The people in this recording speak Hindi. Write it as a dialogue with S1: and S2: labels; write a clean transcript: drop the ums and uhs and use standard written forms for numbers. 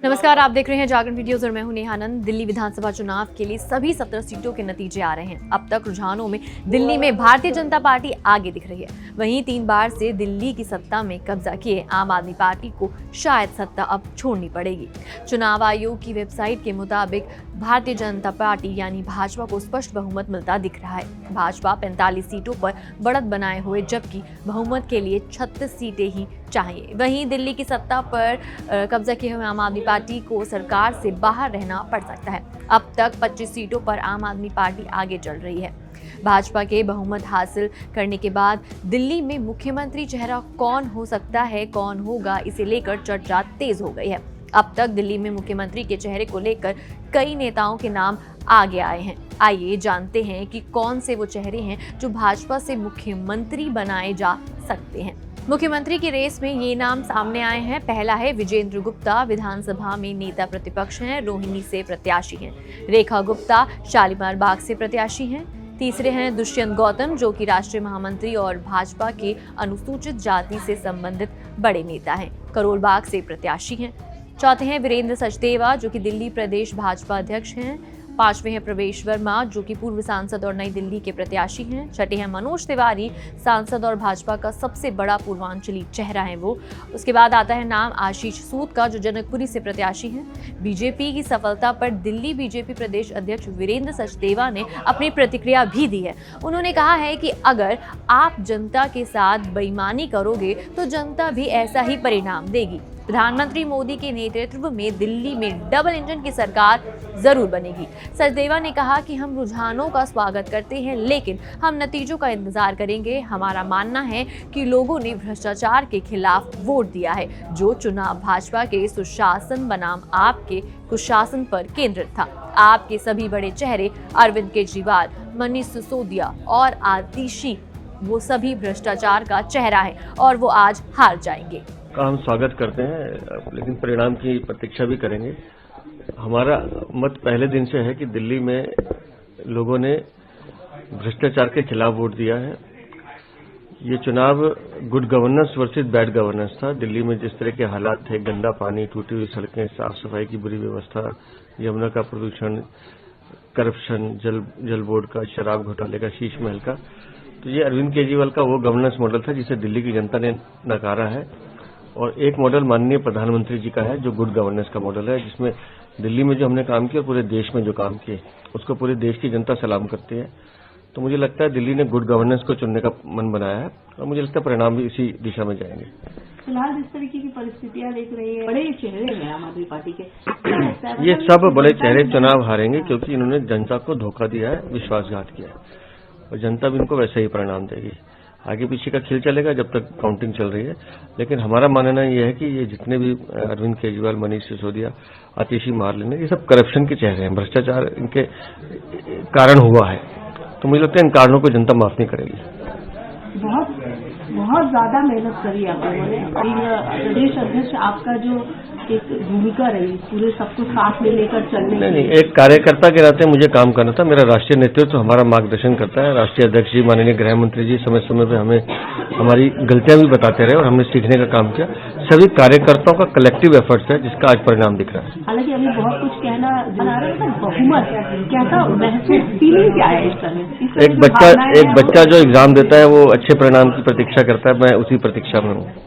S1: नमस्कार, आप देख रहे हैं जागरण वीडियोस और मैं हूं नेहा आनंद। दिल्ली विधानसभा चुनाव के लिए सभी 17 सीटों के नतीजे आ रहे हैं। अब तक रुझानों में दिल्ली में भारतीय जनता पार्टी आगे दिख रही है। वहीं 3 बार से दिल्ली की सत्ता में कब्जा किए आम आदमी पार्टी को शायद सत्ता अब छोड़नी पड़ेगी। चुनाव आयोग की वेबसाइट के मुताबिक भारतीय जनता पार्टी यानी भाजपा को स्पष्ट बहुमत मिलता दिख रहा है। भाजपा 45 सीटों पर बढ़त बनाए हुए, जबकि बहुमत के लिए 36 सीटें ही चाहिए। वहीं दिल्ली की सत्ता पर कब्जा किए हुए आम आदमी पार्टी को सरकार से बाहर रहना पड़ सकता है। अब तक 25 सीटों पर आम आदमी पार्टी आगे चल रही है। भाजपा के बहुमत हासिल करने के बाद दिल्ली में मुख्यमंत्री चेहरा कौन हो सकता है, कौन होगा, इसे लेकर चर्चा तेज हो गई है। अब तक दिल्ली में मुख्यमंत्री के चेहरे को लेकर कई नेताओं के नाम आगे आए हैं। आइए जानते हैं कि कौन से वो चेहरे हैं जो भाजपा से मुख्यमंत्री बनाए जा सकते हैं। मुख्यमंत्री की रेस में ये नाम सामने आए हैं। पहला है विजेंद्र गुप्ता, विधानसभा में नेता प्रतिपक्ष हैं, रोहिणी से प्रत्याशी हैं। रेखा गुप्ता शालीमार बाग से प्रत्याशी हैं। तीसरे हैं दुष्यंत गौतम, जो कि राष्ट्रीय महामंत्री और भाजपा के अनुसूचित जाति से संबंधित बड़े नेता हैं, करोल बाग से प्रत्याशी हैं। चौथे हैं वीरेंद्र सचदेवा, जो कि दिल्ली प्रदेश भाजपा अध्यक्ष हैं। 5वें हैं प्रवेश वर्मा, जो कि पूर्व सांसद और नई दिल्ली के प्रत्याशी हैं। छठे हैं मनोज तिवारी, सांसद और भाजपा का सबसे बड़ा पूर्वांचली चेहरा है वो। उसके बाद आता है नाम आशीष सूद का, जो जनकपुरी से प्रत्याशी हैं। बीजेपी की सफलता पर दिल्ली बीजेपी प्रदेश अध्यक्ष वीरेंद्र सचदेवा ने अपनी प्रतिक्रिया भी दी है। उन्होंने कहा है कि अगर आप जनता के साथ बेईमानी करोगे तो जनता भी ऐसा ही परिणाम देगी। प्रधानमंत्री मोदी के नेतृत्व में दिल्ली में डबल इंजन की सरकार जरूर बनेगी। सचदेवा ने कहा कि हम रुझानों का स्वागत करते हैं, लेकिन हम नतीजों का इंतजार करेंगे। हमारा मानना है कि लोगों ने भ्रष्टाचार के खिलाफ वोट दिया है। जो चुनाव भाजपा के सुशासन बनाम आपके कुशासन पर केंद्रित था। आपके सभी बड़े चेहरे अरविंद केजरीवाल, मनीष सिसोदिया और आतिशी, वो सभी भ्रष्टाचार का चेहरा है और वो आज हार जाएंगे।
S2: का हम स्वागत करते हैं, लेकिन परिणाम की प्रतीक्षा भी करेंगे। हमारा मत पहले दिन से है कि दिल्ली में लोगों ने भ्रष्टाचार के खिलाफ वोट दिया है। ये चुनाव good governance versus bad governance था। दिल्ली में जिस तरह के हालात थे, गंदा पानी, टूटी हुई सड़कें, साफ सफाई की बुरी व्यवस्था, यमुना का प्रदूषण, करप्शन, जल बोर्ड का, शराब घोटाले का, शीश महल का, तो ये अरविंद केजरीवाल का वो गवर्नेंस मॉडल था जिसे दिल्ली की जनता ने नकारा है। और एक मॉडल माननीय प्रधानमंत्री जी का है, जो गुड गवर्नेंस का मॉडल है, जिसमें दिल्ली में जो हमने काम किया और पूरे देश में जो काम किए उसको पूरे देश की जनता सलाम करती है। तो मुझे लगता है दिल्ली ने गुड गवर्नेंस को चुनने का मन बनाया है और मुझे लगता है परिणाम भी इसी दिशा में जाएंगे।
S3: फिलहाल जिस तरीके की परिस्थितियां देख रही है, बड़े चेहरे हैं आम आदमी पार्टी के,
S2: ये सब बड़े चेहरे चुनाव हारेंगे क्योंकि इन्होंने जनता को धोखा दिया है, विश्वासघात किया है और जनता भी इनको वैसे ही परिणाम देगी। आगे पीछे का खेल चलेगा जब तक काउंटिंग चल रही है, लेकिन हमारा मानना यह है कि ये जितने भी अरविंद केजरीवाल, मनीष सिसोदिया, आतिशी मारलेन, ये सब करप्शन के चेहरे हैं, भ्रष्टाचार इनके कारण हुआ है। तो मुझे लगता है इन कारणों को जनता माफ नहीं करेगी।
S3: बहुत ज्यादा मेहनत करी आप लोगों ने। प्रदेश अध्यक्ष आपका जो एक भूमिका रही, पूरे सबको साथ में लेकर चलने।
S2: नहीं, एक कार्यकर्ता के नाते मुझे काम करना था। मेरा राष्ट्रीय नेतृत्व हमारा मार्गदर्शन करता है। राष्ट्रीय अध्यक्ष जी, माननीय गृह मंत्री जी समय समय पे हमें हमारी गलतियां भी बताते रहे और हमने सीखने का काम किया। सभी कार्यकर्ताओं का कलेक्टिव एफर्ट्स है जिसका आज परिणाम दिख रहा है।
S3: हालांकि अभी बहुत कुछ कहना बना रहे हैं, बहुमत कैसा महसूस, फीलिंग क्या है इस तरह?
S2: एक बच्चा जो एग्जाम देता है वो अच्छे परिणाम की प्रतीक्षा करता है। मैं उसी प्रतीक्षा में हूँ।